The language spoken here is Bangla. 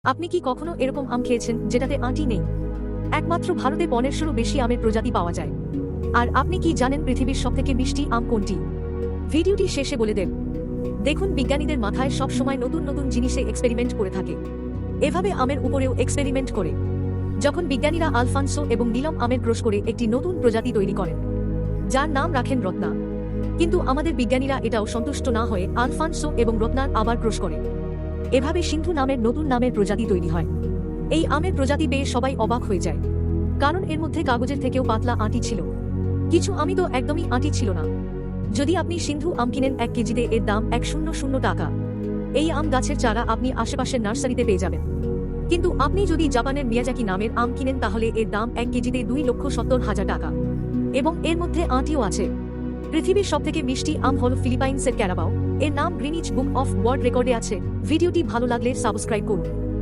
আপনি কি কখনো এরকম আম খেয়েছেন যেটাতে আঁটি নেই? একমাত্র ভারতে 1500 বেশি আমের প্রজাতি পাওয়া যায়। আর আপনি কি জানেন পৃথিবীর সবথেকে মিষ্টি আম কোনটি? ভিডিওটি শেষে বলে দেব। দেখুন, বিজ্ঞানীদের মাথায় সব সময় নতুন নতুন জিনিসে এক্সপেরিমেন্ট করে থাকে। এভাবে আমের উপরেও এক্সপেরিমেন্ট করে। যখন বিজ্ঞানীরা আলফানসো এবং নীলম আমের ক্রস করে একটি নতুন প্রজাতি তৈরি করেন, যার নাম রাখেন রত্না। কিন্তু আমাদের বিজ্ঞানীরা এটাও সন্তুষ্ট না হয়ে আলফানসো এবং রত্নার আবার ক্রস করে। এভাবে সিন্ধু নামের নতুন নামের প্রজাতি তৈরি হয়। এই আমের প্রজাতি পেয়ে সবাই অবাক হয়ে যায়, কারণ এর মধ্যে কাগজের থেকেও পাতলা আঁটি ছিল। কিছু আমি তো একদমই আঁটি ছিল না। যদি আপনি সিন্ধু আম কিনেন 1 কেজিতে, এর দাম 100 টাকা। এই আম গাছের চারা আপনি আশেপাশের নার্সারিতে পেয়ে যাবেন। কিন্তু আপনি যদি জাপানের মিয়াজাকি নামের আম কিনেন, তাহলে এর দাম 1 কেজিতে 2,70,000 টাকা। এবং এর মধ্যে আঁটিও আছে। পৃথিবীর সবথেকে মিষ্টি আম হল ফিলিপাইন্সের ক্যারাবাও। এর নাম গ্রিনিচ বুক অফ ওয়ার্ল্ড রেকর্ডে আছে। ভিডিওটি ভালো লাগলে সাবস্ক্রাইব করুন।